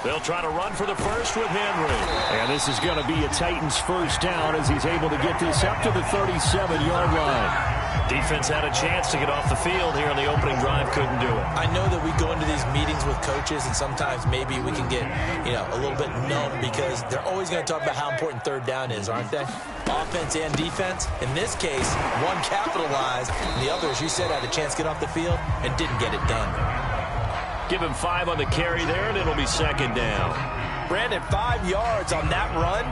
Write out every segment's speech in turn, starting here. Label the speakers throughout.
Speaker 1: They'll try to run for the first with Henry. And this is going to be a Titans first down as he's able to get this up to the 37-yard line. Defense had a chance to get off the field here on the opening drive, couldn't do it.
Speaker 2: I know that we go into these meetings with coaches, and sometimes maybe we can get, a little bit numb because they're always going to talk about how important third down is, aren't they? Offense and defense. In this case, one capitalized, and the other, as you said, had a chance to get off the field and didn't get it done.
Speaker 1: Give him 5 on the carry there, and it'll be second down.
Speaker 2: Brandon, 5 yards on that run.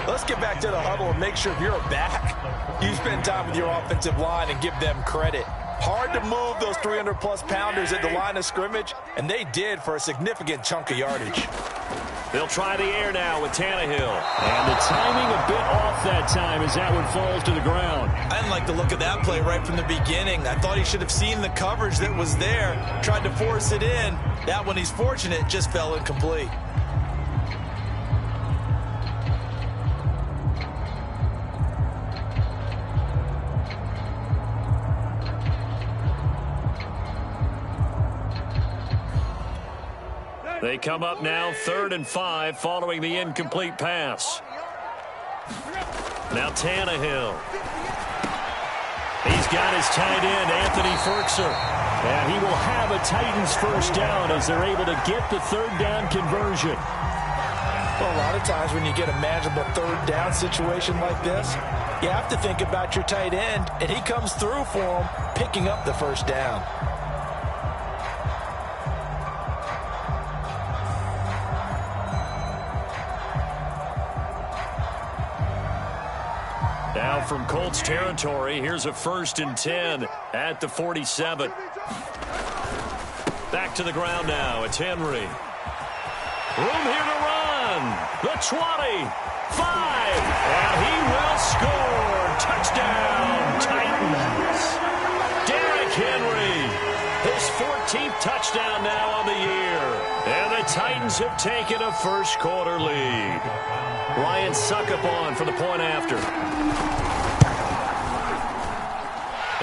Speaker 2: Let's get back to the huddle and make sure if you're back, you spend time with your offensive line and give them credit. Hard to move those 300-plus pounders at the line of scrimmage, and they did for a significant chunk of yardage.
Speaker 1: They'll try the air now with Tannehill. And the timing a bit off that time as that one falls to the ground.
Speaker 2: I didn't like the look of that play right from the beginning. I thought he should have seen the coverage that was there, tried to force it in. That one, he's fortunate, just fell incomplete.
Speaker 1: They come up now 3rd and 5 following the incomplete pass. Now Tannehill. He's got his tight end, Anthony Ferkser. And he will have a Titans first down as they're able to get the third down conversion.
Speaker 2: Well, a lot of times when you get a manageable third down situation like this, you have to think about your tight end, and he comes through for him, picking up the first down.
Speaker 1: Now from Colts territory, here's a 1st and 10 at the 47. Back to the ground now. It's Henry. Room here to run. The 20. 5. And he will score. Touchdown, Titans. Derrick Henry. His 14th touchdown now on the year. And the Titans have taken a first-quarter lead. Ryan Suckup on for the point after.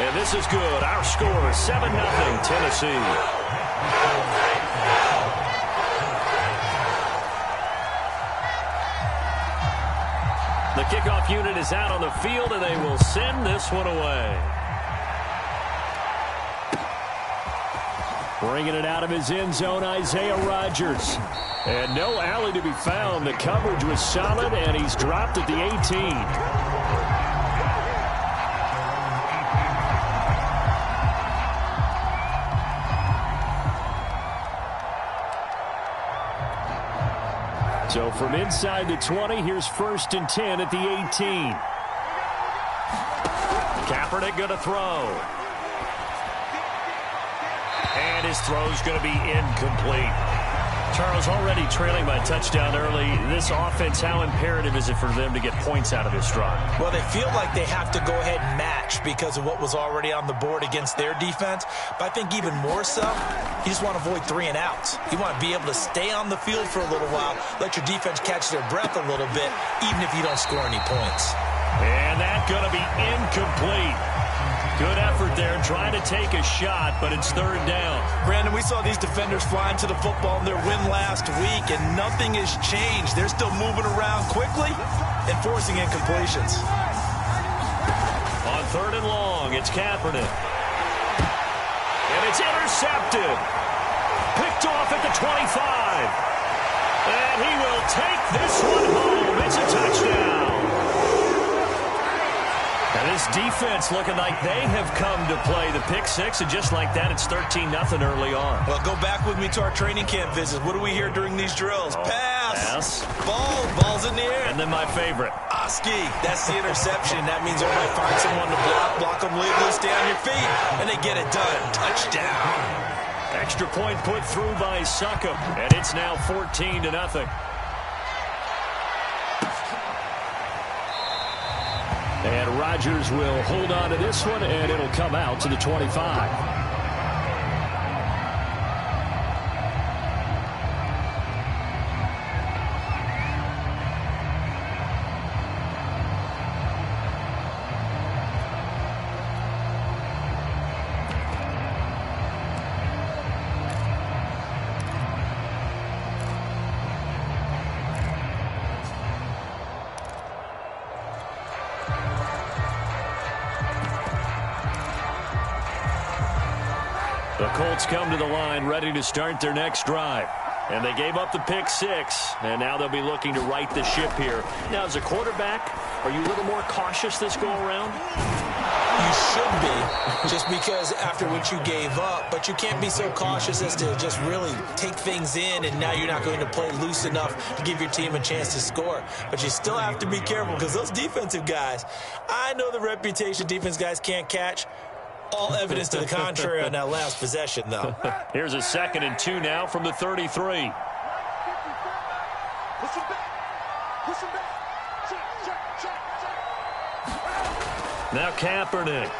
Speaker 1: And this is good. Our score is 7-0 Tennessee. The kickoff unit is out on the field, and they will send this one away. Bringing it out of his end zone, Isaiah Rodgers. And no alley to be found. The coverage was solid, and he's dropped at the 18. So from inside the 20, here's 1st and 10 at the 18. Kaepernick going to throw. And his throw's going to be incomplete. Charles, already trailing by touchdown early. This offense, how imperative is it for them to get points out of this drive?
Speaker 2: Well, they feel like they have to go ahead and match because of what was already on the board against their defense. But I think even more so, you just want to avoid 3 and outs. You want to be able to stay on the field for a little while, let your defense catch their breath a little bit, even if you don't score any points.
Speaker 1: And that's going to be incomplete. Good effort there, trying to take a shot, but it's 3rd down.
Speaker 2: Brandon, we saw these defenders flying to the football in their win last week, and nothing has changed. They're still moving around quickly and forcing incompletions.
Speaker 1: On 3rd and long, it's Kaepernick. And it's intercepted. Picked off at the 25. And he will take this one home. It's a touchdown. And this defense looking like they have come to play the pick six, and just like that, it's 13-0 early on.
Speaker 2: Well, go back with me to our training camp visits. What do we hear during these drills? Pass. Ball's in the air.
Speaker 1: And then my favorite.
Speaker 2: Oski. That's the interception. That means everybody find someone to block them legally, stay on your feet, and they get it done. Touchdown.
Speaker 1: Extra point put through by Suckup, and it's now 14-0. And Rodgers will hold on to this one, and it'll come out to the 25. Colts come to the line ready to start their next drive. And they gave up the pick 6, and now they'll be looking to right the ship here. Now, as a quarterback, are you a little more cautious this go-around?
Speaker 2: You should be, just because after what you gave up, but you can't be so cautious as to just really take things in, and now you're not going to play loose enough to give your team a chance to score. But you still have to be careful, because those defensive guys, I know the reputation defense guys can't catch. All evidence to the contrary on that last possession, though.
Speaker 1: Here's a 2nd and 2 now from the 33.
Speaker 3: Push him back. Push him back. Check.
Speaker 1: Now Kaepernick.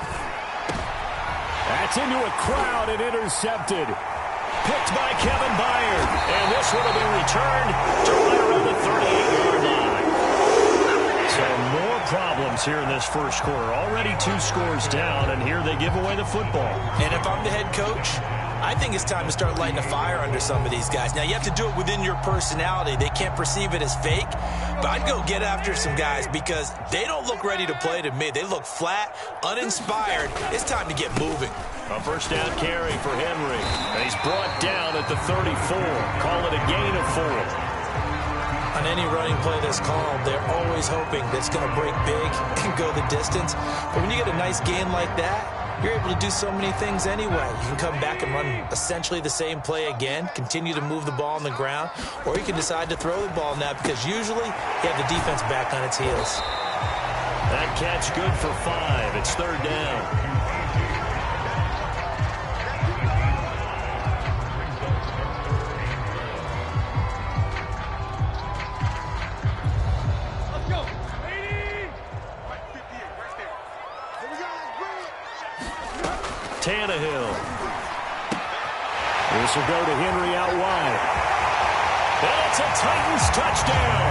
Speaker 4: That's into a crowd and intercepted.
Speaker 1: Picked by Kevin Byard. And this one will be returned to right around the 38-yard line. So more problems here in this first quarter. Already 2 scores down, and here they give away the football.
Speaker 2: And if I'm the head coach, I think it's time to start lighting a fire under some of these guys. Now, you have to do it within your personality. They can't perceive it as fake. But I'd go get after some guys because they don't look ready to play to me. They look flat, uninspired. It's time to get moving.
Speaker 1: A first down carry for Henry. And he's brought down at the 34. Call it a gain of 4.
Speaker 2: On any running play that's called, they're always hoping that it's going to break big and go the distance. But when you get a nice gain like that, you're able to do so many things anyway. You can come back and run essentially the same play again, continue to move the ball on the ground, or you can decide to throw the ball now because usually you have the defense back on its heels.
Speaker 1: That catch good for 5. It's 3rd down. Tannehill.
Speaker 4: This will go to Henry out wide.
Speaker 1: That's a Titans touchdown.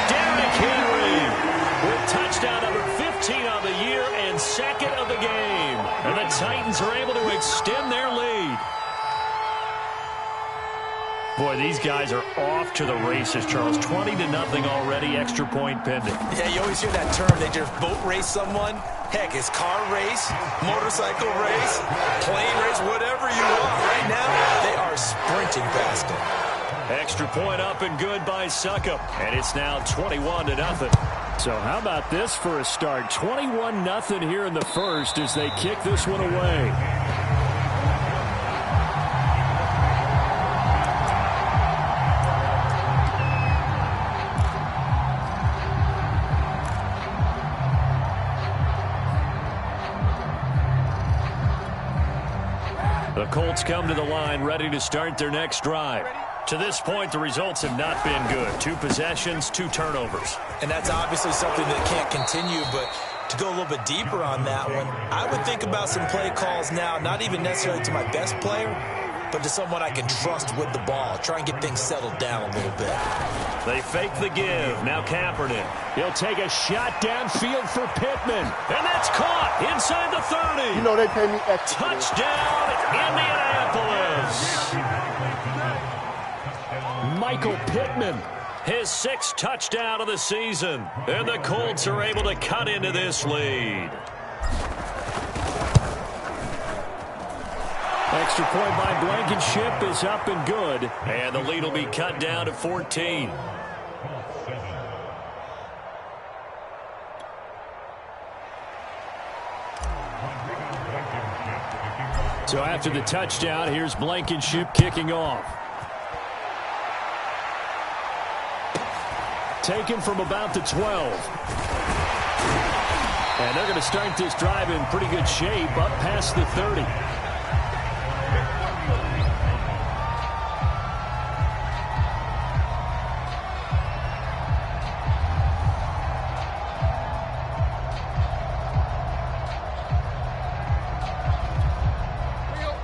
Speaker 1: Derrick Henry with touchdown number 15 on the year and 2nd of the game. And the Titans are able to extend their lead. Boy, these guys are off to the races, Charles. 20-0 already, extra point pending.
Speaker 2: Yeah, you always hear that term. They just boat race someone. Heck, it's car race, motorcycle race, plane race, whatever you want. Right now, they are sprinting past them.
Speaker 1: Extra point up and good by Succop. And it's now 21-0.
Speaker 4: So how about this for a start? 21-0 here in the first as they kick this one away.
Speaker 1: The Colts come to the line ready to start their next drive. To this point, the results have not been good. 2 possessions, 2 turnovers.
Speaker 2: And that's obviously something that can't continue, but to go a little bit deeper on that one, I would think about some play calls now, not even necessarily to my best player, but to someone I can trust with the ball. Try and get things settled down a little bit.
Speaker 1: They fake the give. Now Kaepernick.
Speaker 4: He'll take a shot downfield for Pittman.
Speaker 1: And that's caught inside the 30.
Speaker 3: You know they pay me extra.
Speaker 1: Touchdown, Indianapolis.
Speaker 4: Michael Pittman.
Speaker 1: His 6th touchdown of the season. And the Colts are able to cut into this lead.
Speaker 4: Extra point by Blankenship is up and good.
Speaker 1: And the lead will be cut down to 14.
Speaker 4: So after the touchdown, here's Blankenship kicking off. Taken from about the 12. And they're going to start this drive in pretty good shape up past the 30.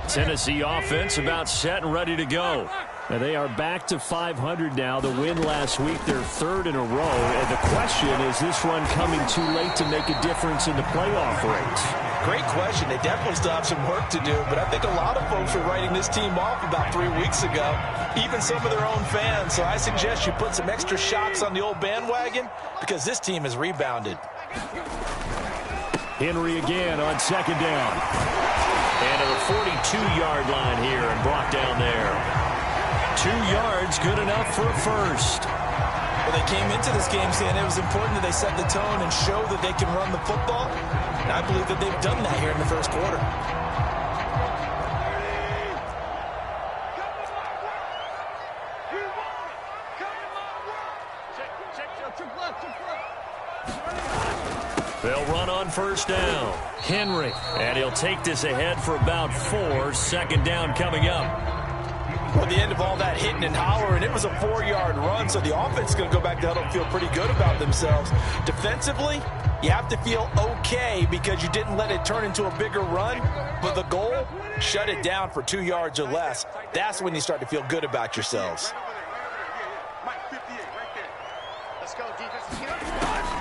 Speaker 1: Tennessee offense about set and ready to go.
Speaker 4: Now they are back to 500 now. The win last week, their 3rd in a row. And the question, is this run coming too late to make a difference in the playoff race?
Speaker 2: Great question. They definitely still have some work to do, but I think a lot of folks were writing this team off about 3 weeks ago, even some of their own fans. So I suggest you put some extra shocks on the old bandwagon because this team has rebounded.
Speaker 4: Henry again on 2nd down.
Speaker 1: And And to the 42-yard line here and brought down there. 2 yards, good enough for a first.
Speaker 2: Well, they came into this game saying it was important that they set the tone and show that they can run the football. And I believe that they've done that here in the first quarter.
Speaker 1: They'll run on first down. Henry. And he'll take this ahead for about 4. Second down coming up.
Speaker 2: Well, at the end of all that hitting and hollering, it was a 4-yard run, so the offense is going to go back to huddle and feel pretty good about themselves. Defensively, you have to feel okay because you didn't let it turn into a bigger run, but the goal, shut it down for 2 yards or less. That's when you start to feel good about yourselves.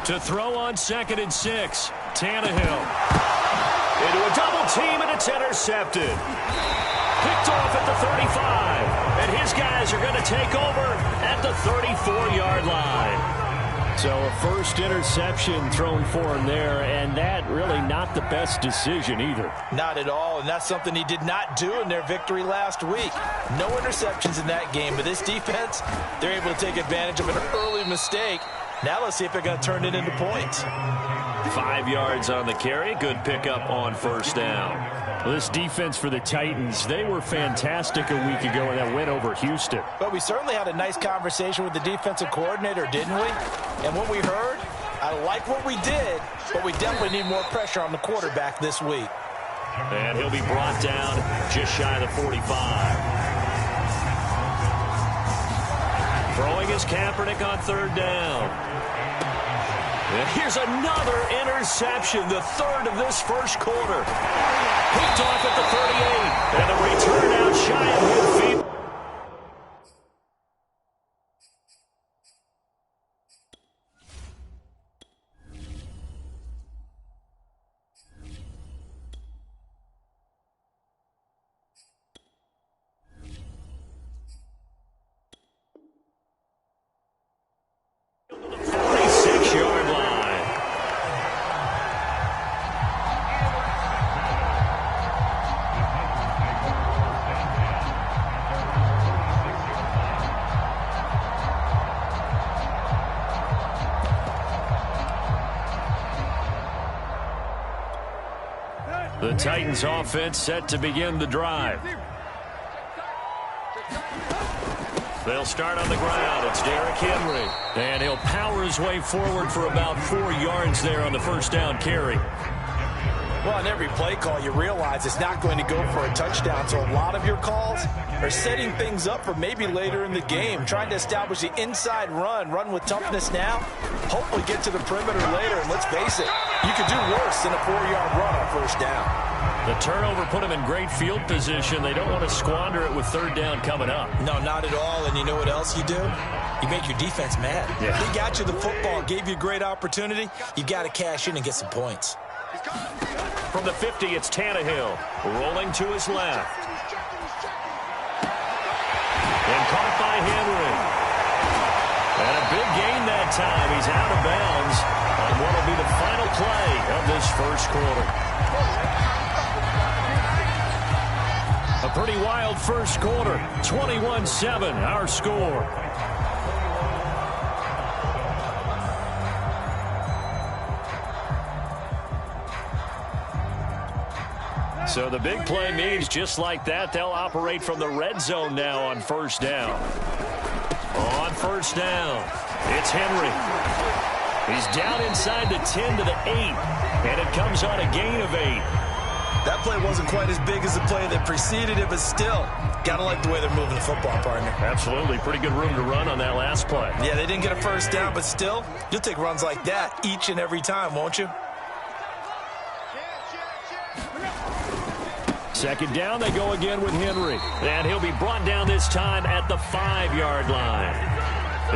Speaker 1: To throw on 2nd and 6. Tannehill. Into a double team, and it's intercepted. Picked off at the 35. And his guys are going to take over at the 34-yard line.
Speaker 4: So a first interception thrown for him there, and that really not the best decision either.
Speaker 2: Not at all, and that's something he did not do in their victory last week. No interceptions in that game, but this defense, they're able to take advantage of an early mistake. Now let's see if they're going to turn it into points.
Speaker 1: 5 yards on the carry. Good pickup on first down.
Speaker 4: Well, this defense for the Titans, they were fantastic a week ago in that win over Houston.
Speaker 2: But we certainly had a nice conversation with the defensive coordinator, didn't we? And what we heard, I like what we did, but we definitely need more pressure on the quarterback this week.
Speaker 1: And he'll be brought down just shy of the 45. Throwing is Kaepernick on third down. And here's another interception, the third of this first quarter. Picked off at the 38. And a return out shy of midfield. The Titans offense set to begin the drive. They'll start on the ground. It's Derrick Henry. And he'll power his way forward for about 4 yards there on the first down carry.
Speaker 2: Well, on every play call, you realize it's not going to go for a touchdown. So a lot of your calls are setting things up for maybe later in the game, trying to establish the inside run with toughness now, hopefully get to the perimeter later. And let's face it, you could do worse than a 4-yard run on first down.
Speaker 1: The turnover put them in great field position. They don't want to squander it with third down coming up.
Speaker 2: No, not at all. And you know what else you do? You make your defense mad.
Speaker 1: Yeah.
Speaker 2: They got you the football, gave you a great opportunity. You got to cash in and get some points.
Speaker 1: From the 50, it's Tannehill. Rolling to his left. And caught by Henry. And a big gain that time. He's out of bounds on what will be the final play of this first quarter. A pretty wild first quarter. 21-7, our score. So the big play means just like that, they'll operate from the red zone now on first down. On first down, it's Henry. He's down inside the 10 to the 8, and it comes on a gain of 8.
Speaker 2: That play wasn't quite as big as the play that preceded it, but still, got to like the way they're moving the football, partner.
Speaker 1: Absolutely. Pretty good room to run on that last play.
Speaker 2: Yeah, they didn't get a first down, but still, you'll take runs like that each and every time, won't you?
Speaker 4: Second down, they go again with Henry.
Speaker 1: And he'll be brought down this time at the 5-yard line.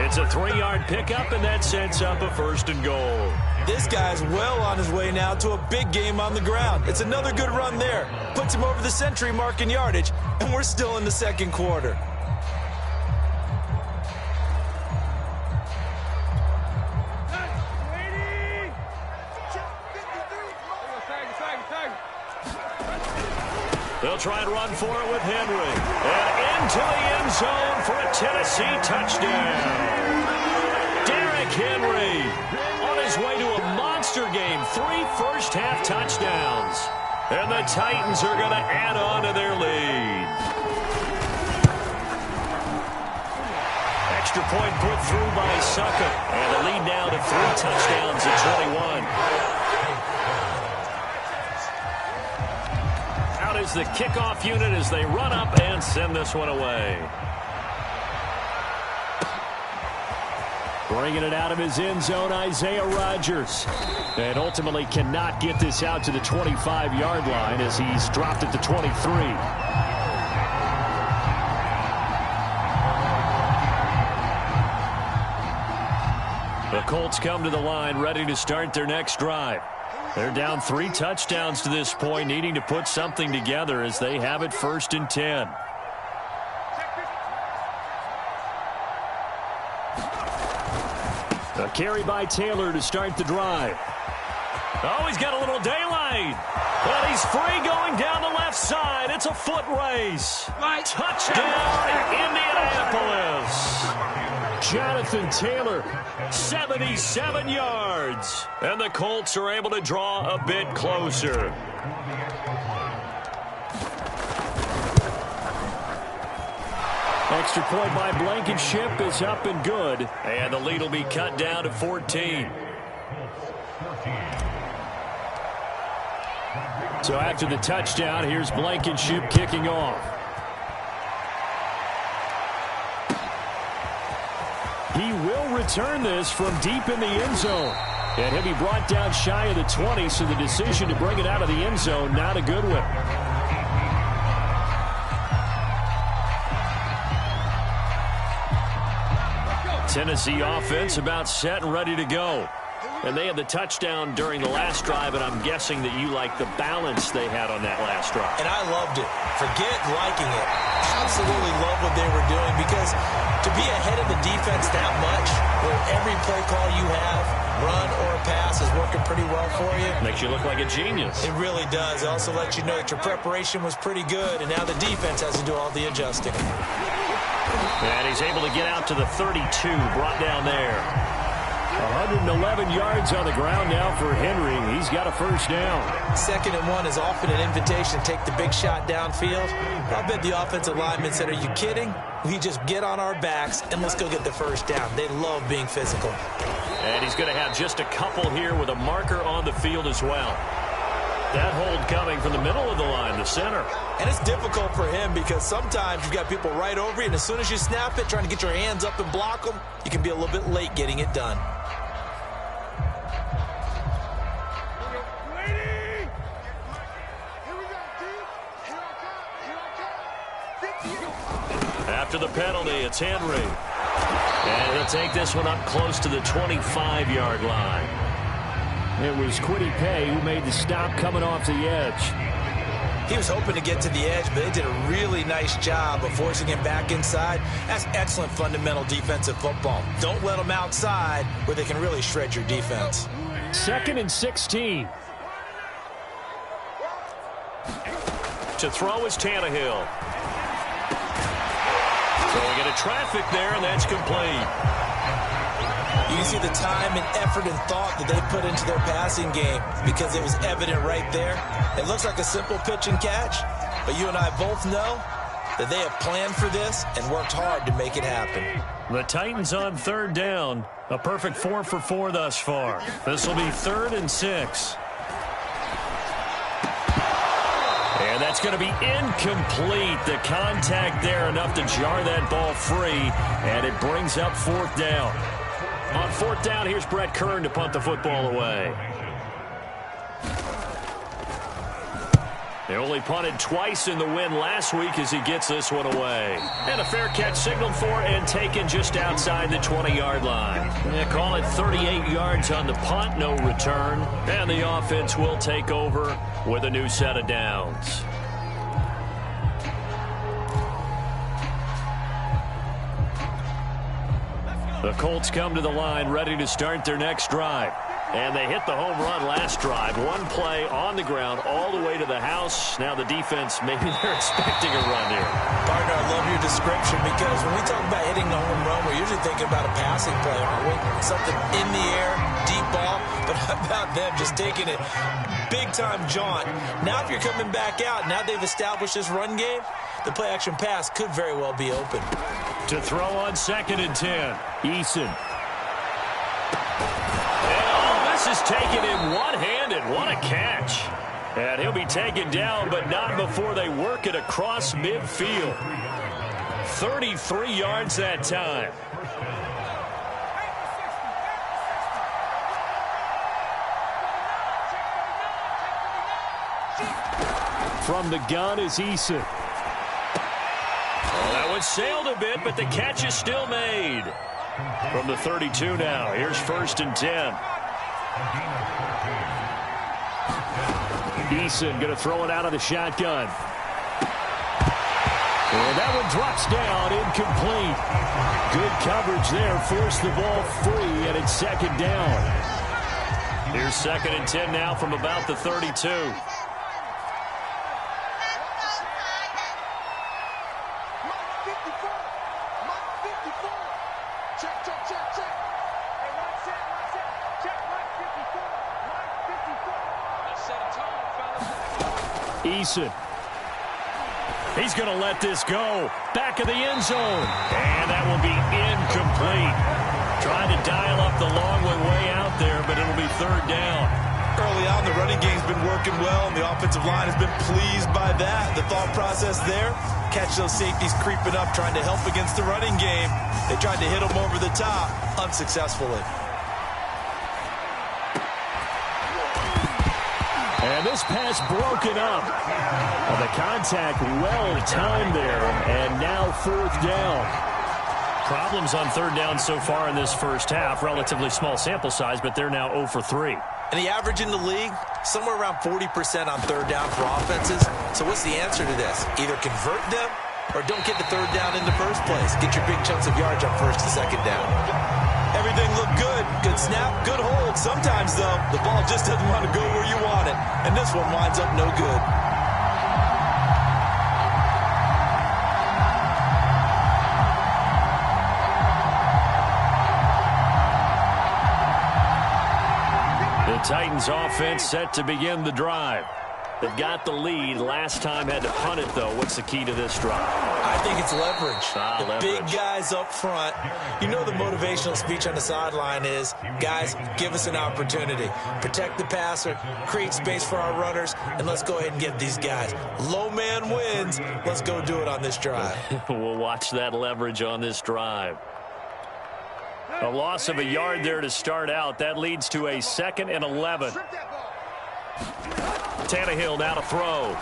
Speaker 1: It's a 3-yard pickup, and that sets up a first and goal.
Speaker 2: This guy's well on his way now to a big game on the ground. It's another good run there. Puts him over the century mark in yardage, and we're still in the second quarter.
Speaker 1: try and run for it with Henry. And into the end zone for a Tennessee touchdown. Derrick Henry on his way to a monster game. 3 first-half touchdowns. And the Titans are going to add on to their lead. Extra point put through by Sucker. And the lead now to 3 touchdowns at 21. Out is the kickoff unit as they run up and send this one away.
Speaker 4: Bringing it out of his end zone, Isaiah Rodgers. And ultimately cannot get this out to the 25-yard line as he's dropped at the 23. The Colts come to the line ready to start their next drive. They're down 3 touchdowns to this point, needing to put something together as they have it 1st and 10. A carry by Taylor to start the drive.
Speaker 1: Oh, he's got a little daylight. But he's free going down the left side. It's a foot race. Touchdown, Indianapolis.
Speaker 4: Jonathan Taylor,
Speaker 1: 77 yards. And the Colts are able to draw a bit closer.
Speaker 4: extra point by Blankenship is up and good.
Speaker 1: And the lead will be cut down to 14.
Speaker 4: So after the touchdown, here's Blankenship kicking off. He will return this from deep in the end zone. And he'll be brought down shy of the 20, so the decision to bring it out of the end zone, not a good one. Tennessee offense about set and ready to go. And they had the touchdown during the last drive, and I'm guessing that you like the balance they had on that last drive.
Speaker 2: And I loved it. Forget liking it. Absolutely love what they were doing, because to be ahead of the defense that much, where every play call you have, run or pass, is working pretty well for you.
Speaker 1: Makes you look like a genius.
Speaker 2: It really does. It also lets you know that your preparation was pretty good, and now the defense has to do all the adjusting.
Speaker 1: And he's able to get out to the 32, brought down there.
Speaker 4: 111 yards on the ground now for Henry. He's got a first down.
Speaker 2: 2nd and 1 is often an invitation to take the big shot downfield. I bet the offensive lineman said, "Are you kidding? We just get on our backs and let's go get the first down." They love being physical.
Speaker 1: And he's going to have just a couple here with a marker on the field as well. That hold coming from the middle of the line, the center.
Speaker 2: And it's difficult for him because sometimes you've got people right over you, and as soon as you snap it, trying to get your hands up and block them, you can be a little bit late getting it done.
Speaker 1: After the penalty, it's Henry. And he'll take this one up close to the 25-yard line.
Speaker 4: It was Kwity Paye who made the stop coming off the edge.
Speaker 2: He was hoping to get to the edge, but they did a really nice job of forcing him back inside. That's excellent fundamental defensive football. Don't let them outside where they can really shred your defense.
Speaker 4: 2nd and 16.
Speaker 1: To throw is Tannehill. Throwing into traffic there, and that's complete.
Speaker 2: You can see the time and effort and thought that they put into their passing game because it was evident right there. It looks like a simple pitch and catch, but you and I both know that they have planned for this and worked hard to make it happen.
Speaker 1: The Titans on 3rd down. A perfect 4 for 4 thus far. This will be 3rd and 6. And that's going to be incomplete. The contact there enough to jar that ball free, and it brings up 4th down. On 4th down, here's Brett Kern to punt the football away. They only punted twice in the win last week as he gets this one away. And a fair catch signaled for and taken just outside the 20-yard line. They call it 38 yards on the punt, no return. And the offense will take over with a new set of downs. The Colts come to the line ready to start their next drive.
Speaker 4: And they hit the home run last drive. One play on the ground all the way to the house. Now the defense, maybe they're expecting a run here.
Speaker 2: Partner, I love your description because when we talk about hitting the home run, we're usually thinking about a passing play, aren't we? Something in the air, deep ball. But how about them just taking it big-time jaunt? Now if you're coming back out, now they've established this run game, the play-action pass could very well be open.
Speaker 4: To throw on 2nd and 10, Eason. This is taken in one-handed. What a catch. And he'll be taken down, but not before they work it across midfield. 33 yards that time. From the gun is Eason. Oh, that one sailed a bit, but the catch is still made. From the 32 now, here's 1st and 10. Eason going to throw it out of the shotgun. And that one drops down, incomplete. Good coverage there, forced the ball free, and it's 2nd down. Here's 2nd and 10 now from about the 32. Eason. He's going to let this go. Back of the end zone. And that will be incomplete. Trying to dial up the long way out there, but it'll be 3rd down.
Speaker 2: Early on, the running game's been working well, and the offensive line has been pleased by that. The thought process there, catch those safeties creeping up, trying to help against the running game. They tried to hit them over the top, unsuccessfully.
Speaker 4: And this pass broken up. Well, the contact well timed there, and now 4th down. Problems on 3rd down so far in this first half. Relatively small sample size, but they're now 0 for 3.
Speaker 2: And the average in the league, somewhere around 40% on 3rd down for offenses. So what's the answer to this? Either convert them or don't get the 3rd down in the first place. Get your big chunks of yards on 1st and 2nd down. Everything looked good. Good snap, good hold. Sometimes, though, the ball just doesn't want to go where you want it. And this one winds up no good.
Speaker 4: The Titans offense set to begin the drive. They've got the lead. Last time had to punt it, though. What's the key to this drive?
Speaker 2: I think it's leverage.
Speaker 4: Leverage.
Speaker 2: Big guys up front. You know the motivational speech on the sideline is, guys, give us an opportunity. Protect the passer, create space for our runners, and let's go ahead and get these guys. Low man wins. Let's go do it on this drive.
Speaker 4: We'll watch that leverage on this drive. A loss of a yard there to start out. That leads to a 2nd and 11. Tannehill now to throw.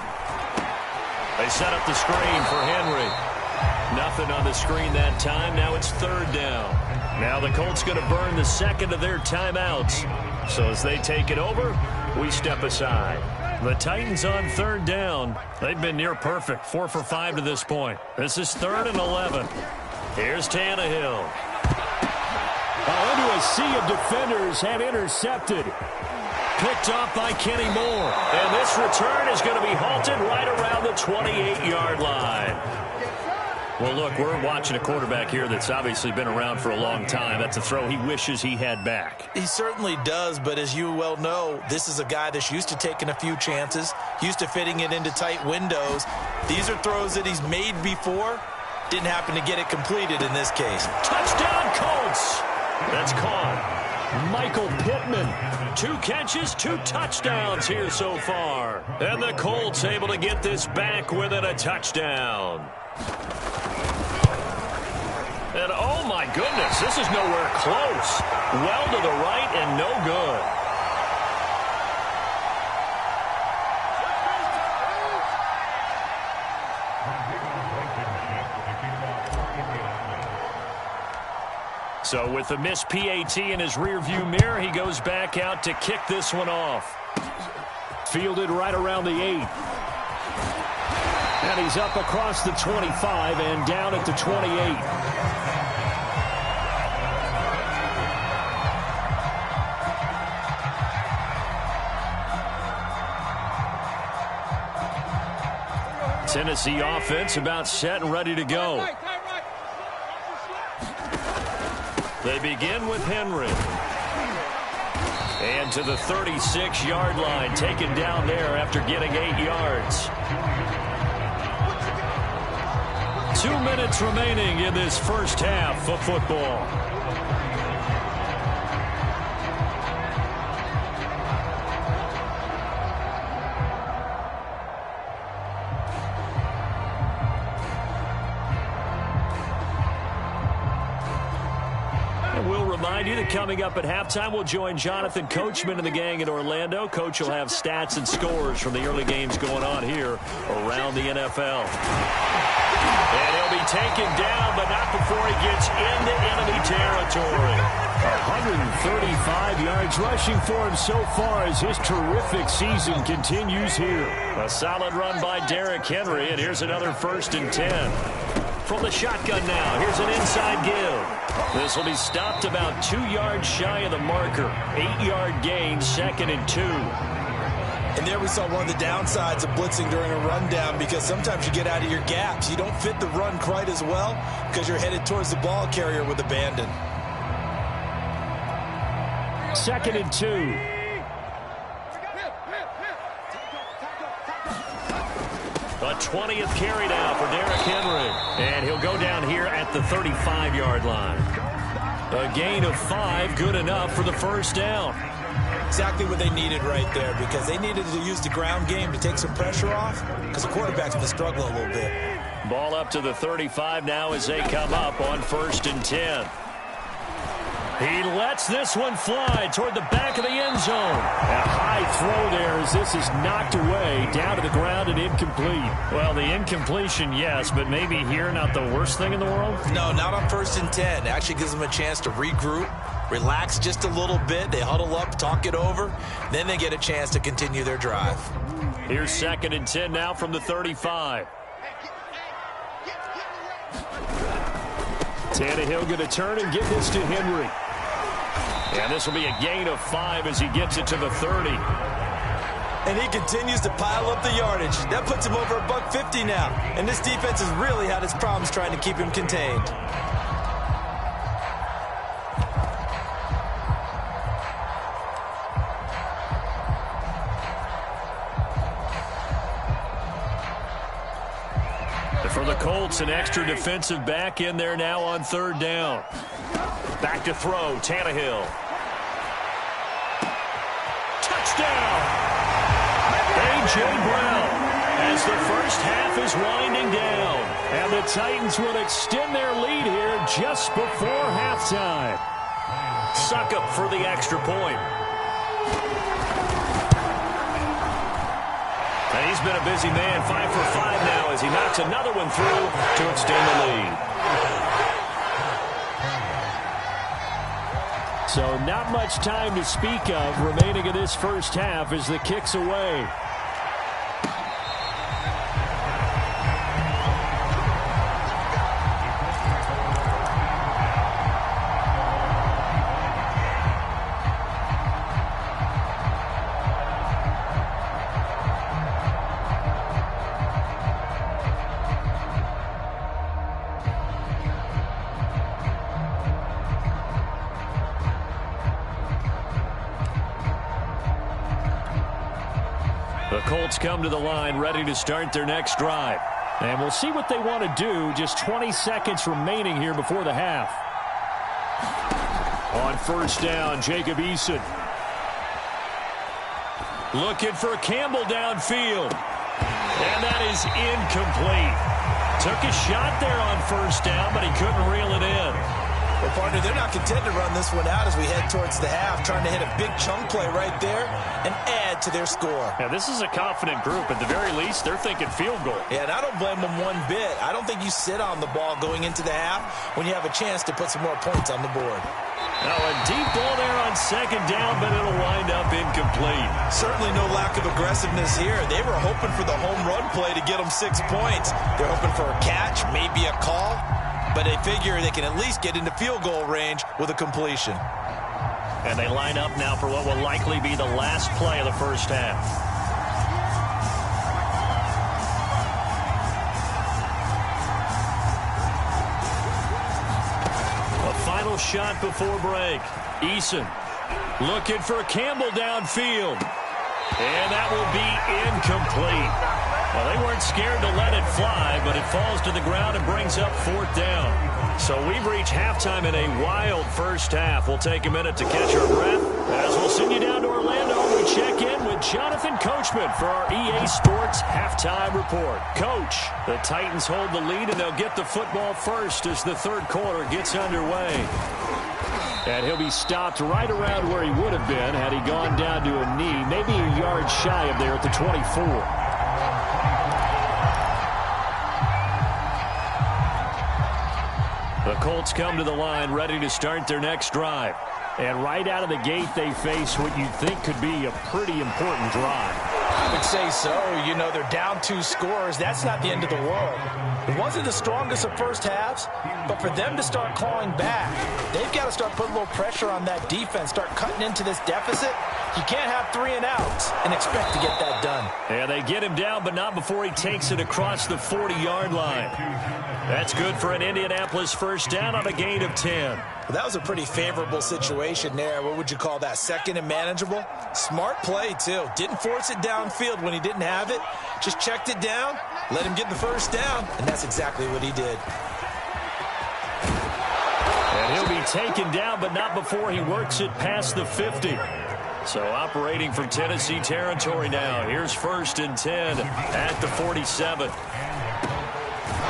Speaker 4: They set up the screen for Henry. Nothing on the screen that time. Now it's 3rd down. Now the Colts going to burn the 2nd of their timeouts. So as they take it over, we step aside. The Titans on 3rd down. They've been near perfect. 4 for 5 to this point. This is 3rd and 11. Here's Tannehill. Into a sea of defenders and intercepted. Picked off by Kenny Moore. And this return is going to be halted right around the 28-yard line. Well, look, we're watching a quarterback here that's obviously been around for a long time. That's a throw he wishes he had back.
Speaker 2: He certainly does, but as you well know, this is a guy that's used to taking a few chances, used to fitting it into tight windows. These are throws that he's made before. Didn't happen to get it completed in this case.
Speaker 4: Touchdown, Colts! That's caught. Michael Pittman, 2 catches, 2 touchdowns here so far. And the Colts able to get this back within a touchdown. And oh my goodness, this is nowhere close. Well to the right and no good. So with the missed PAT in his rearview mirror, he goes back out to kick this one off. Fielded right around the 8. And he's up across the 25 and down at the 28. Tennessee offense about set and ready to go. They begin with Henry. And to the 36-yard line, taken down there after getting 8 yards. 2 minutes remaining in this first half of football. We'll remind you that coming up at halftime, we'll join Jonathan Coachman and the gang in Orlando. Coach will have stats and scores from the early games going on here around the NFL. And he'll be taken down, but not before he gets into enemy territory. 135 yards rushing for him so far as his terrific season continues here. A solid run by Derrick Henry, and here's another 1st and 10. From the shotgun now, here's an inside give. This will be stopped about 2 yards shy of the marker. 8-yard gain, 2nd and 2.
Speaker 2: And there we saw one of the downsides of blitzing during a rundown, because sometimes you get out of your gaps. You don't fit the run quite as well because you're headed towards the ball carrier with abandon.
Speaker 4: 2nd and 2. A 20th carry now for Derrick Henry. And he'll go down here at the 35-yard line. A gain of 5, good enough for the 1st down.
Speaker 2: Exactly what they needed right there, because they needed to use the ground game to take some pressure off, because the quarterback's been struggling a little bit.
Speaker 4: Ball up to the 35 now as they come up on 1st and 10. He lets this one fly toward the back of the end zone. A high throw there as this is knocked away, down to the ground and incomplete. Well, the incompletion, yes, but maybe here not the worst thing in the world?
Speaker 2: No, not on 1st and 10. It actually gives them a chance to regroup, relax just a little bit. They huddle up, talk it over. Then they get a chance to continue their drive.
Speaker 4: Here's 2nd and 10 now from the 35. Tannehill going to turn and give this to Henry. And this will be a gain of 5 as he gets it to the 30.
Speaker 2: And he continues to pile up the yardage. That puts him over $150 now. And this defense has really had its problems trying to keep him contained.
Speaker 4: For the Colts, an extra defensive back in there now on 3rd down. Back to throw, Tannehill. Touchdown! A.J. Brown, as the first half is winding down. And the Titans will extend their lead here just before halftime. Suckup for the extra point. And he's been a busy man, 5 for 5 now as he knocks another one through to extend the lead. So not much time to speak of remaining in this first half as the kick's away. The Colts come to the line ready to start their next drive. And we'll see what they want to do. Just 20 seconds remaining here before the half. On 1st down, Jacob Eason. Looking for Campbell downfield. And that is incomplete. Took a shot there on 1st down, but he couldn't reel it in.
Speaker 2: Well, partner, they're not content to run this one out as we head towards the half, trying to hit a big chunk play right there and add to their score.
Speaker 4: Yeah, this is a confident group. At the very least, they're thinking field goal.
Speaker 2: Yeah, and I don't blame them one bit. I don't think you sit on the ball going into the half when you have a chance to put some more points on the board.
Speaker 4: Now a deep ball there on 2nd down, but it'll wind up incomplete.
Speaker 2: Certainly no lack of aggressiveness here. They were hoping for the home run play to get them 6 points. They're hoping for a catch, maybe a call. But they figure they can at least get into field goal range with a completion.
Speaker 4: And they line up now for what will likely be the last play of the first half. shot before break. Eason looking for Campbell downfield. And that will be incomplete. Well, they weren't scared to let it fly, but it falls to the ground and brings up 4th down. So we've reached halftime in a wild first half. We'll take a minute to catch our breath as we'll send you down to Orlando. We check in with Jonathan Coachman for our EA Sports Halftime Report. Coach, the Titans hold the lead, and they'll get the football first as the third quarter gets underway. And he'll be stopped right around where he would have been had he gone down to a knee, maybe a yard shy of there at the 24. The Colts come to the line ready to start their next drive. And right out of the gate, they face what you'd think could be a pretty important drive.
Speaker 2: I would say so. You know, they're down 2 scores. That's not the end of the world. It wasn't the strongest of first halves, but for them to start clawing back, they've got to start putting a little pressure on that defense, start cutting into this deficit. You can't have 3 and outs and expect to get that done.
Speaker 4: Yeah, they get him down, but not before he takes it across the 40-yard line. That's good for an Indianapolis first down on a gain of 10.
Speaker 2: Well, that was a pretty favorable situation there. What would you call that? Second and manageable? Smart play, too. Didn't force it downfield when he didn't have it. Just checked it down, let him get the first down, and that's exactly what he did.
Speaker 4: And he'll be taken down, but not before he works it past the 50. So operating from Tennessee territory now. Here's 1st and 10 at the 47.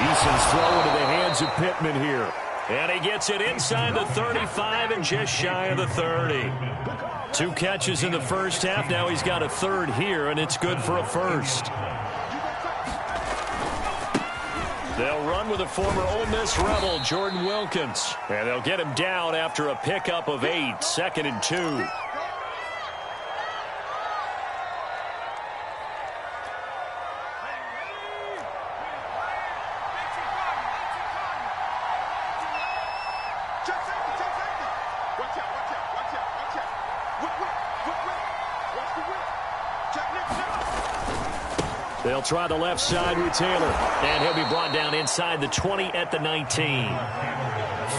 Speaker 4: Eason's throw into the hands of Pittman here. And he gets it inside the 35 and just shy of the 30. 2 catches in the first half. Now he's got a 3rd here, and it's good for a 1st. They'll run with a former Ole Miss Rebel, Jordan Wilkins. And they'll get him down after a pickup of 8, 2nd and 2. They'll try the left side with Taylor. And he'll be brought down inside the 20 at the 19.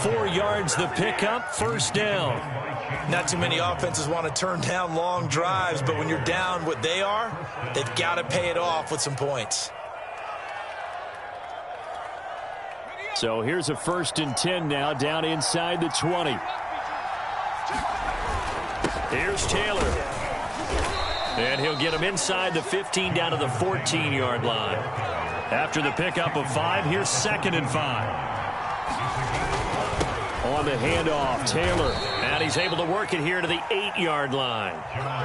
Speaker 4: 4 yards the pickup, 1st down.
Speaker 2: Not too many offenses want to turn down long drives, but when you're down what they are, they've got to pay it off with some points.
Speaker 4: So here's a 1st and 10 now, down inside the 20. Here's Taylor. And he'll get him inside the 15 down to the 14-yard line. After the pickup of 5, here's 2nd and 5. On the handoff, Taylor. And he's able to work it here to the 8-yard line.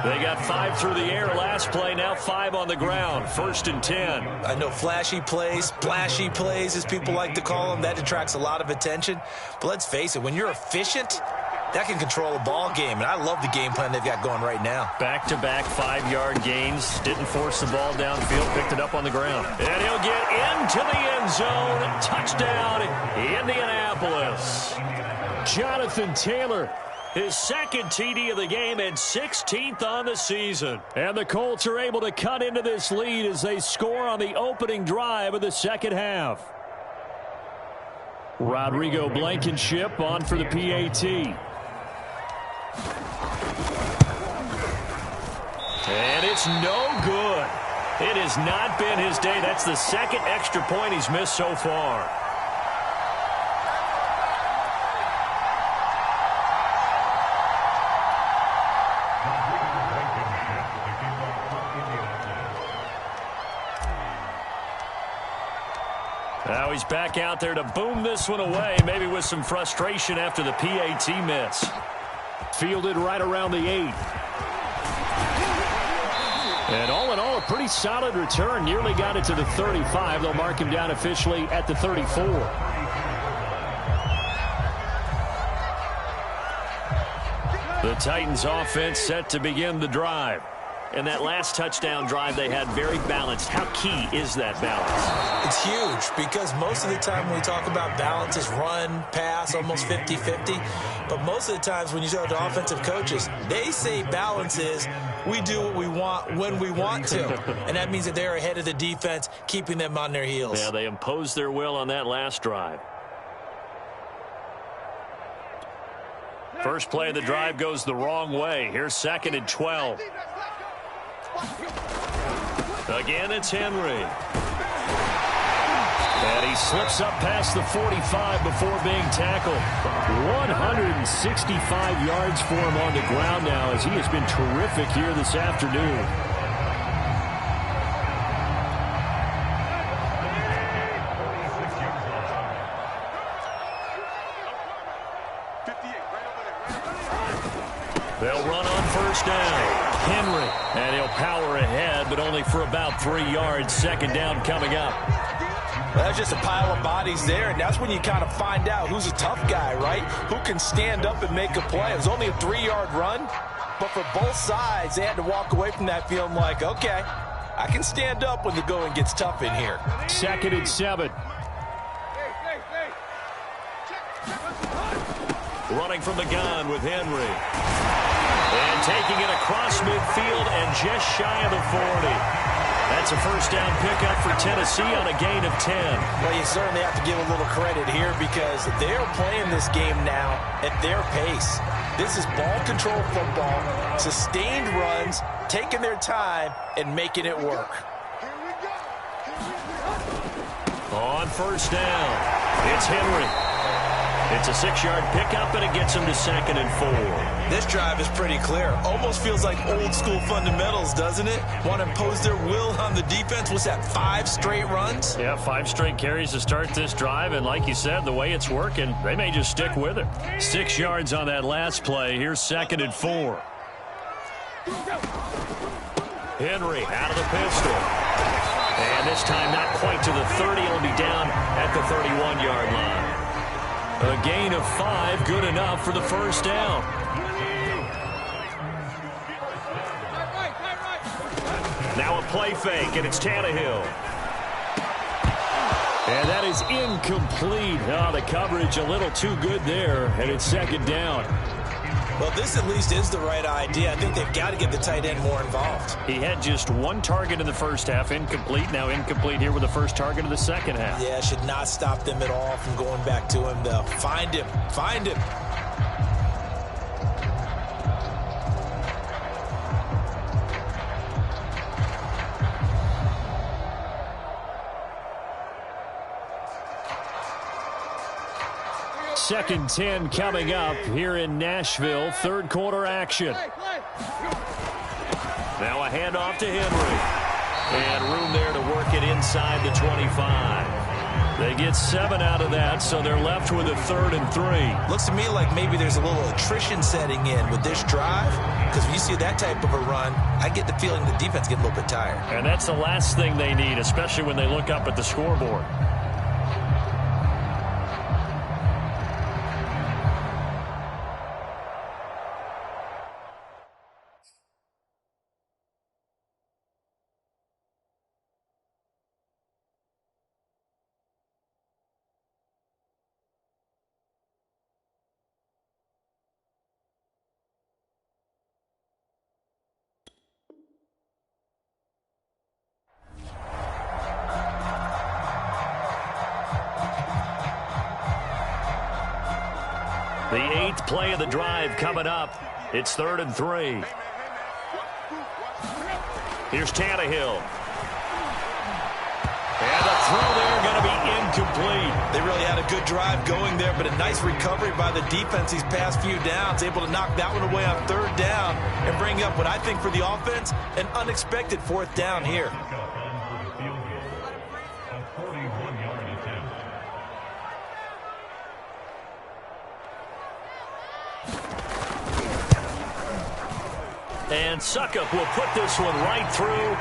Speaker 4: They got 5 through the air last play, now 5 on the ground. 1st and 10.
Speaker 2: I know flashy plays, splashy plays, as people like to call them, that attracts a lot of attention. But let's face it, when you're efficient, that can control a ball game, and I love the game plan they've got going right now.
Speaker 4: Back-to-back 5-yard gains. Didn't force the ball downfield, picked it up on the ground. And he'll get into the end zone. Touchdown, Indianapolis. Jonathan Taylor, his 2nd TD of the game and 16th on the season. And the Colts are able to cut into this lead as they score on the opening drive of the second half. Rodrigo Blankenship on for the PAT. And it's no good. It has not been his day. That's the 2nd extra point he's missed so far. Now he's back out there to boom this one away, maybe with some frustration after the PAT miss. Fielded right around the 8. And all in all, a pretty solid return. Nearly got it to the 35. They'll mark him down officially at the 34. The Titans offense set to begin the drive. And that last touchdown drive they had very balanced. How key is that balance?
Speaker 2: It's huge because most of the time when we talk about balance is run, pass, almost 50-50. But most of the times when you talk to offensive coaches, they say balance is we do what we want when we want to. And that means that they're ahead of the defense, keeping them on their heels.
Speaker 4: Yeah, they imposed their will on that last drive. First play of the drive goes the wrong way. Here's 2nd and 12. Again, it's Henry. And he slips up past the 45 before being tackled. 165 yards for him on the ground now, as he has been terrific here this afternoon. They'll run on first down. Henry, and he'll power ahead, but only for about 3 yards. 2nd down coming up.
Speaker 2: That's just a pile of bodies there, and that's when you kind of find out who's a tough guy, right? Who can stand up and make a play. It was only a 3-yard run, but for both sides, they had to walk away from that feeling like, okay, I can stand up when the going gets tough in here.
Speaker 4: 2nd and 7. Running from the gun with Henry. And taking it across midfield and just shy of the 40. That's a first down pickup for Tennessee on a gain of 10.
Speaker 2: Well, you certainly have to give a little credit here because they're playing this game now at their pace. This is ball control football, sustained runs, taking their time and making it work.
Speaker 4: On first down, it's Henry. It's a 6-yard pickup, and it gets him to 2nd and 4.
Speaker 2: This drive is pretty clear. Almost feels like old-school fundamentals, doesn't it? Want to impose their will on the defense. What's that, 5 straight runs?
Speaker 4: Yeah, 5 straight carries to start this drive, and like you said, the way it's working, they may just stick with it. 6 yards on that last play. Here's 2nd and 4. Henry out of the pistol. And this time not quite to the 30. It'll be down at the 31-yard line. A gain of 5, good enough for the first down. Now a play fake, and it's Tannehill. And that is incomplete. Oh, the coverage a little too good there, and it's 2nd down.
Speaker 2: Well, this at least is the right idea. I think they've got to get the tight end more involved.
Speaker 4: He had just 1 target in the first half, incomplete. Now incomplete here with the first target of the second half.
Speaker 2: Yeah, should not stop them at all from going back to him, though. Find him. Find him.
Speaker 4: Second 10 coming up here in Nashville. 3rd quarter action. Now a handoff to Henry. And room there to work it inside the 25. They get 7 out of that, so they're left with a 3rd and 3.
Speaker 2: Looks to me like maybe there's a little attrition setting in with this drive. Because when you see that type of a run, I get the feeling the defense gets a little bit tired.
Speaker 4: And that's the last thing they need, especially when they look up at the scoreboard. The 8th play of the drive coming up. It's 3rd and 3. Here's Tannehill. And the throw there going to be incomplete.
Speaker 2: They really had a good drive going there, but a nice recovery by the defense these past few downs. Able to knock that one away on 3rd down and bring up what I think for the offense, an unexpected 4th down here.
Speaker 4: And Suckup will put this one right through.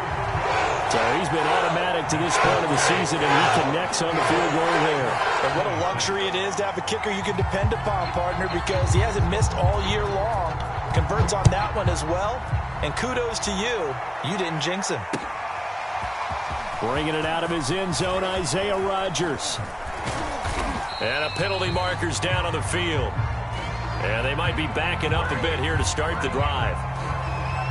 Speaker 4: So he's been automatic to this point of the season, and he connects on the field goal there.
Speaker 2: And what a luxury it is to have a kicker you can depend upon, partner, because he hasn't missed all year long. Converts on that one as well. And kudos to you. You didn't jinx him.
Speaker 4: Bringing it out of his end zone, Isaiah Rodgers. And a penalty marker's down on the field. And they might be backing up a bit here to start the drive.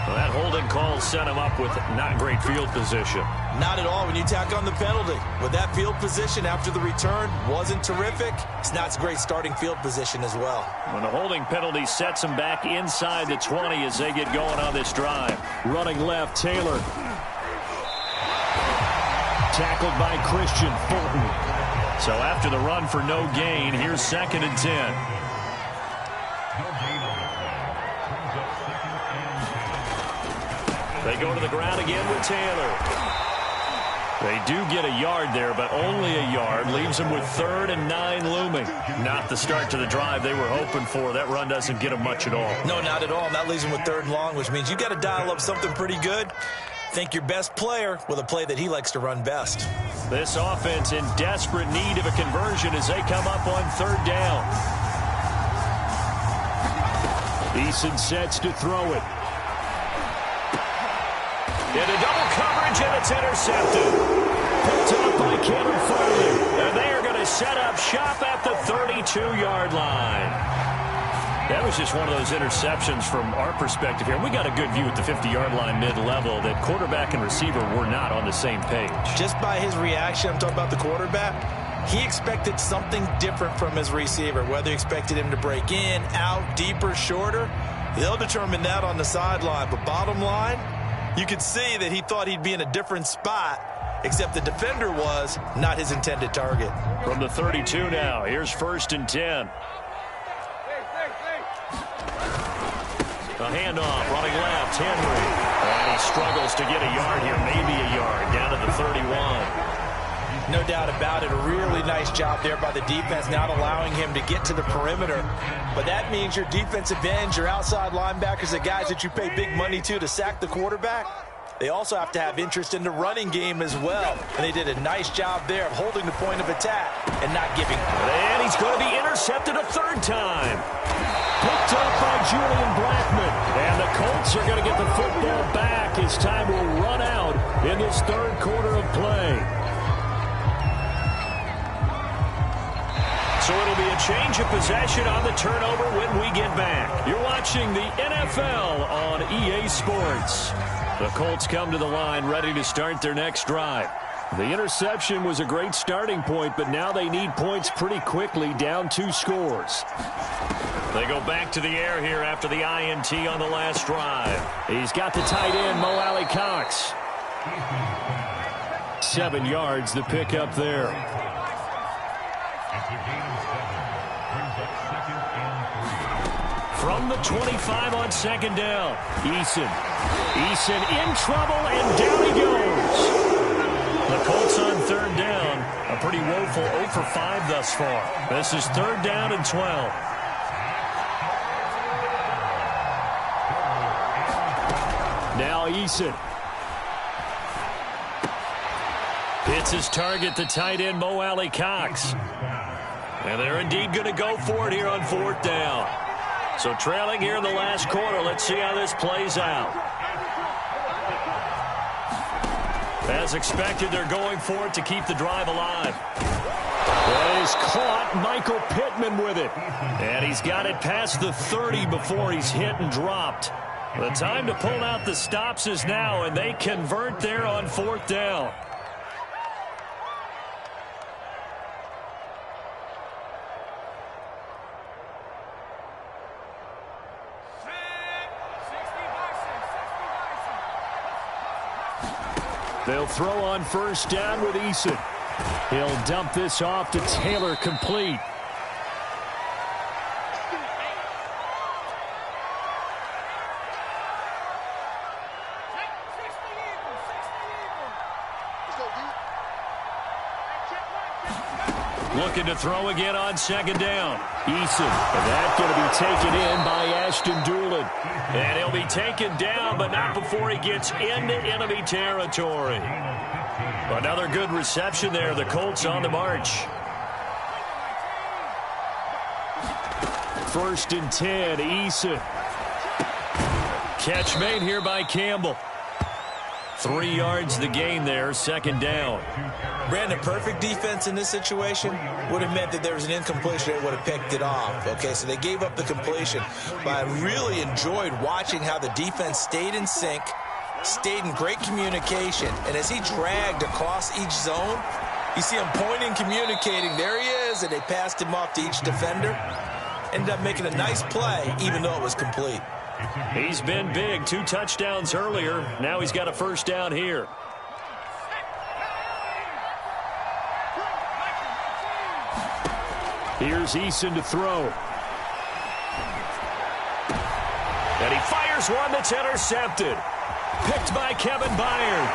Speaker 4: Well, that holding call set him up with not great field position.
Speaker 2: Not at all when you tack on the penalty. With that field position after the return wasn't terrific, it's not a great starting field position as well.
Speaker 4: When the holding penalty sets him back inside the 20 as they get going on this drive. Running left, Taylor. Tackled by Christian Fulton. So after the run for no gain, here's 2nd and 10. They go to the ground again with Taylor. They do get a yard there, but only a yard. Leaves them with 3rd and 9 looming. Not the start to the drive they were hoping for. That run doesn't get them much at all.
Speaker 2: No, not at all. And that leaves them with 3rd and long, which means you got to dial up something pretty good. Think your best player with a play that he likes to run best.
Speaker 4: This offense in desperate need of a conversion as they come up on 3rd down. Eason sets to throw it. Into double coverage, and it's intercepted. Picked up by Kevin Farley. And they are going to set up shop at the 32-yard line. That was just one of those interceptions from our perspective here. We got a good view at the 50-yard line mid-level that quarterback and receiver were not on the same page.
Speaker 2: Just by his reaction, I'm talking about the quarterback, he expected something different from his receiver. Whether he expected him to break in, out, deeper, shorter, they'll determine that on the sideline. But bottom line, you could see that he thought he'd be in a different spot, except the defender was not his intended target.
Speaker 4: From the 32 now, here's 1st and 10. A handoff, running left, Henry. And he struggles to get a yard here, maybe a yard, down to the 31.
Speaker 2: No doubt about it. A really nice job there by the defense, not allowing him to get to the perimeter. But that means your defensive ends, your outside linebackers, the guys that you pay big money to sack the quarterback, they also have to have interest in the running game as well. And they did a nice job there of holding the point of attack and not giving up.
Speaker 4: And he's going to be intercepted a 3rd time. Picked up by Julian Blackman. And the Colts are going to get the football back as time will run out in this 3rd quarter of play. So it'll be a change of possession on the turnover when we get back. You're watching the NFL on EA Sports. The Colts come to the line ready to start their next drive. The interception was a great starting point, but now they need points pretty quickly, down 2 scores. They go back to the air here after the INT on the last drive. He's got the tight end, Mo Alley Cox. 7 yards, the pickup there. From the 25 on 2nd down. Eason in trouble, and down he goes. The Colts on 3rd down. A pretty woeful 0 for 5 thus far. This is 3rd down and 12. Now Eason. Hits his target, the tight end, Mo Alley Cox. And they're indeed going to go for it here on 4th down. So trailing here in the last quarter. Let's see how this plays out. As expected, they're going for it to keep the drive alive. Well, he's caught Michael Pittman with it. And he's got it past the 30 before he's hit and dropped. The time to pull out the stops is now, and they convert there on 4th down. They'll throw on 1st down with Eason. He'll dump this off to Taylor, complete. Looking to throw again on 2nd down. Eason, and that's going to be taken in by Ashton Doolin. And he'll be taken down, but not before he gets into enemy territory. Another good reception there. The Colts on the march. 1st and 10, Eason. Catch made here by Campbell. 3 yards the gain there, second down.
Speaker 2: Brandon, perfect defense in this situation would have meant that there was an incompletion. They would have picked it off. Okay, so they gave up the completion. But I really enjoyed watching how the defense stayed in sync, stayed in great communication. And as he dragged across each zone, you see him pointing, communicating. There he is, and they passed him off to each defender. Ended up making a nice play, even though it was complete.
Speaker 4: He's been big. 2 touchdowns earlier. Now he's got a first down here. Here's Eason to throw. And he fires one that's intercepted. Picked by Kevin Byard.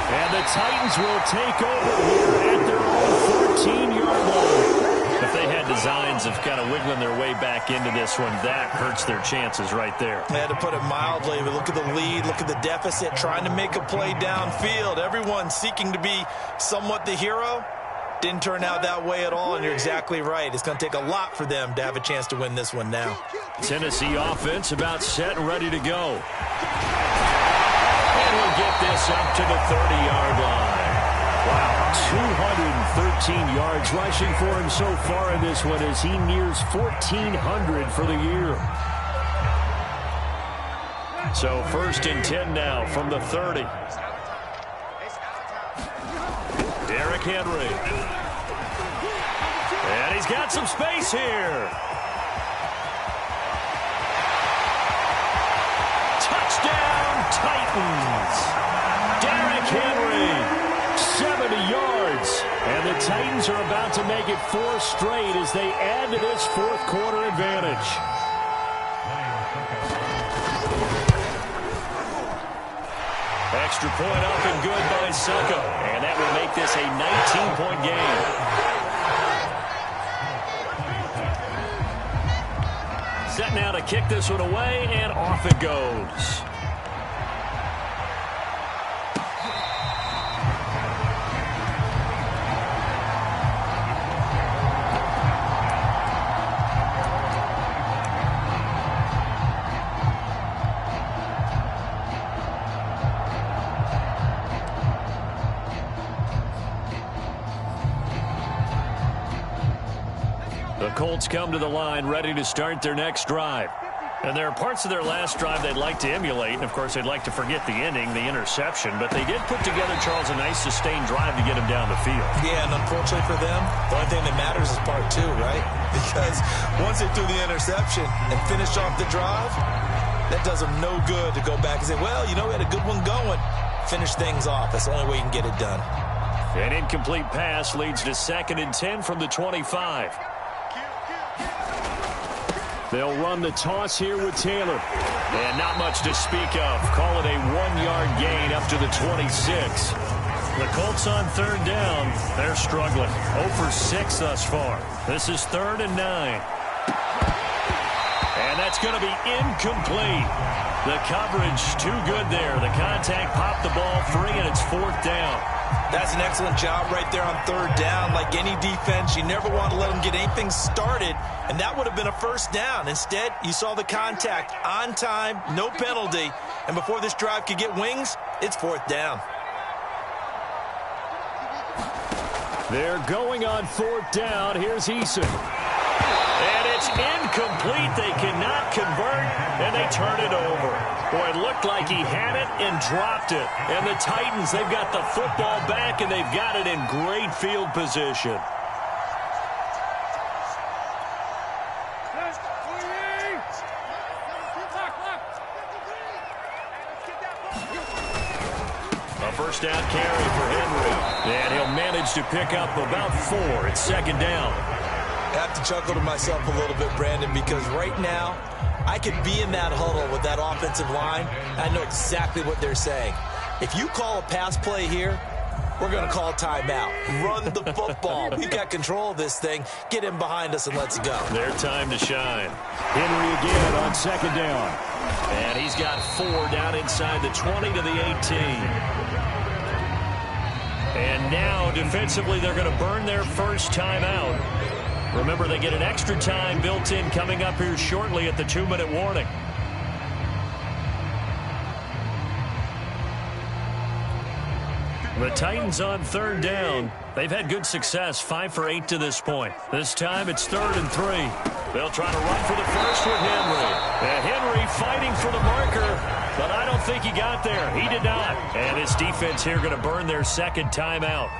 Speaker 4: And the Titans will take over here at their own 14-yard line. If they had designs of kind of wiggling their way back into this one, that hurts their chances right there.
Speaker 2: I had to put it mildly, but look at the lead, look at the deficit, trying to make a play downfield. Everyone seeking to be somewhat the hero. Didn't turn out that way at all, and you're exactly right. It's going to take a lot for them to have a chance to win this one now.
Speaker 4: Tennessee offense about set and ready to go. And we'll get this up to the 30-yard line. Wow, 213 yards rushing for him so far in this one as he nears 1,400 for the year. So 1st and 10 now from the 30. Derrick Henry. And he's got some space here. Touchdown, Titans. Derrick Henry. 70 yards. And the Titans are about to make it 4 straight as they add to this 4th quarter advantage. Extra point up and good by Succo. And that will make this a 19-point game. Set now to kick this one away, and off it goes. Colts come to the line ready to start their next drive. And there are parts of their last drive they'd like to emulate. And, of course, they'd like to forget the ending, the interception. But they did put together, Charles, a nice sustained drive to get him down the field. Yeah, and unfortunately for them, the only thing that matters is part 2, right? Because once they threw the interception and finished off the drive, that does them no good to go back and say, well, you know, we had a good one going. Finish things off. That's the only way you can get it done. An incomplete pass leads to 2nd and 10 from the 25. They'll run the toss here with Taylor. And not much to speak of. Call it a 1-yard gain up to the 26. The Colts on 3rd down. They're struggling. 0 for 6 thus far. This is 3rd and 9. And that's going to be incomplete. The coverage too good there. The contact popped the ball free, and it's 4th down. That's an excellent job right there on 3rd down. Like any defense, you never want to let them get anything started, and that would have been a 1st down. Instead, you saw the contact on time, no penalty, and before this drive could get wings, it's 4th down. They're going on 4th down. Here's Eason. And it's incomplete. They cannot convert, and they turn it over. Boy, it looked like he had it and dropped it. And the Titans, they've got the football back, and they've got it in great field position. A 1st down carry for Henry. And he'll manage to pick up about 4. It's 2nd down. I have to chuckle to myself a little bit, Brandon, because right now, I could be in that huddle with that offensive line. I know exactly what they're saying. If you call a pass play here, we're going to call timeout. Run the football. We've got control of this thing. Get him behind us and let's go. Their time to shine. Henry again on 2nd down. And he's got 4 down inside the 20 to the 18. And now, defensively, they're going to burn their first timeout. Remember, they get an extra time built in coming up here shortly at the 2-minute warning. The Titans on third down. They've had good success, 5 for 8 to this point. This time it's 3rd and 3. They'll try to run for the first with Henry. And Henry fighting for the marker, but I don't think he got there. He did not. And his defense here going to burn their second timeout.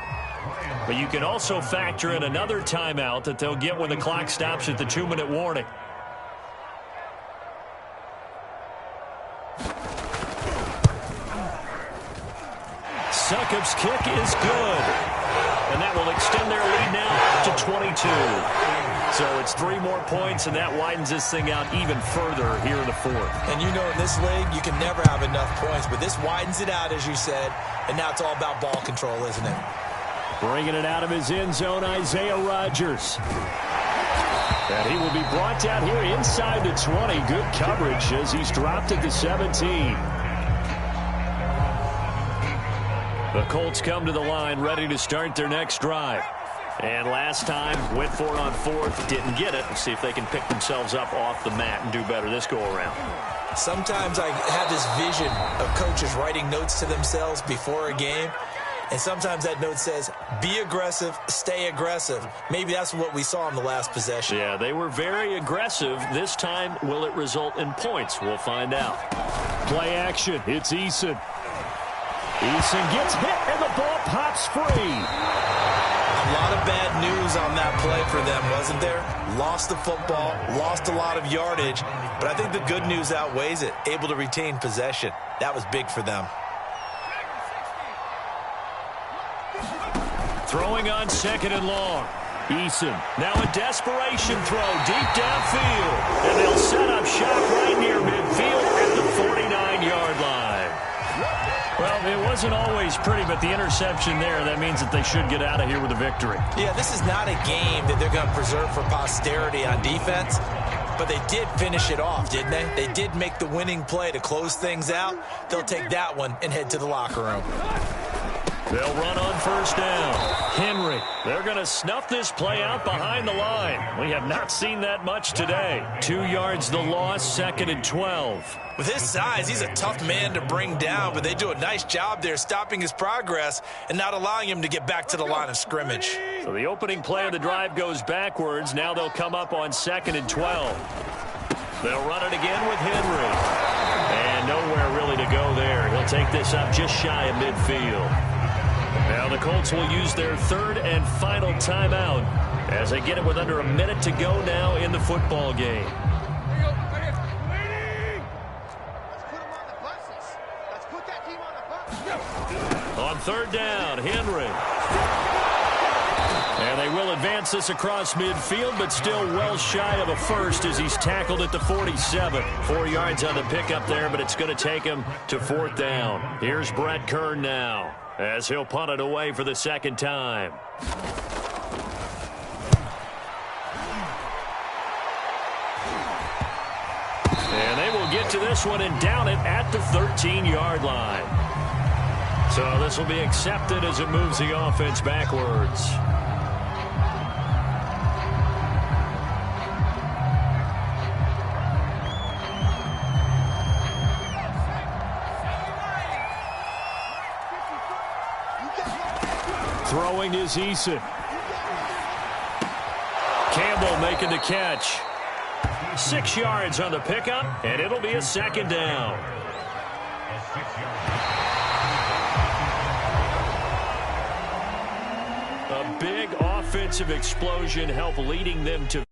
Speaker 4: But you can also factor in another timeout that they'll get when the clock stops at the 2-minute warning. Sukup's kick is good. And that will extend their lead now to 22. So it's 3 more points, and that widens this thing out even further here in the 4th.
Speaker 2: And you know in this league, you can never have enough points, but this widens it out, as you said, and now it's all about ball control, isn't it?
Speaker 1: Bringing it out of his end zone, Isaiah Rodgers. And he will be brought down here inside the 20. Good coverage as he's dropped at the 17. The Colts come to the line, ready to start their next drive. And last time, went for it on 4th, didn't get it. Let's see if they can pick themselves up off the mat and do better this go-around.
Speaker 2: Sometimes I have this vision of coaches writing notes to themselves before a game. And sometimes that note says, be aggressive, stay aggressive. Maybe that's what we saw in the last possession.
Speaker 4: Yeah, they were very aggressive. This time, will it result in points? We'll find out.
Speaker 1: Play action. It's Eason. Eason gets hit, and the ball pops free.
Speaker 2: A lot of bad news on that play for them, wasn't there? Lost the football, lost a lot of yardage, but I think the good news outweighs it. Able to retain possession. That was big for them.
Speaker 4: Throwing on 2nd and long. Eason, now a desperation throw deep downfield. And they'll set up shop right near midfield at the 49-yard line. Well, it wasn't always pretty, but the interception there, that means that they should get out of here with a victory.
Speaker 2: Yeah, this is not a game that they're going to preserve for posterity on defense, but they did finish it off, didn't they? They did make the winning play to close things out. They'll take that one and head to the locker room.
Speaker 4: They'll run on 1st down. Henry, they're going to snuff this play out behind the line. We have not seen that much today. 2 yards the loss, 2nd and 12.
Speaker 2: With his size, he's a tough man to bring down, but they do a nice job there stopping his progress and not allowing him to get back to the line of scrimmage.
Speaker 4: So the opening play of the drive goes backwards. Now they'll come up on 2nd and 12. They'll run it again with Henry. And nowhere really to go there. He'll take this up just shy of midfield. Now the Colts will use their 3rd and final timeout as they get it with under a minute to go now in the football game. On 3rd down, Henry. And they will advance this across midfield, but still well shy of a first as he's tackled at the 47. 4 yards on the pickup there, but it's going to take him to 4th down. Here's Brett Kern now as he'll punt it away for the 2nd time. And they will get to this one and down it at the 13-yard line. So this will be accepted as it moves the offense backwards.
Speaker 1: Throwing is Eason. Campbell making the catch.
Speaker 4: 6 yards on the pickup, and it'll be a 2nd down. A big offensive explosion helped leading them to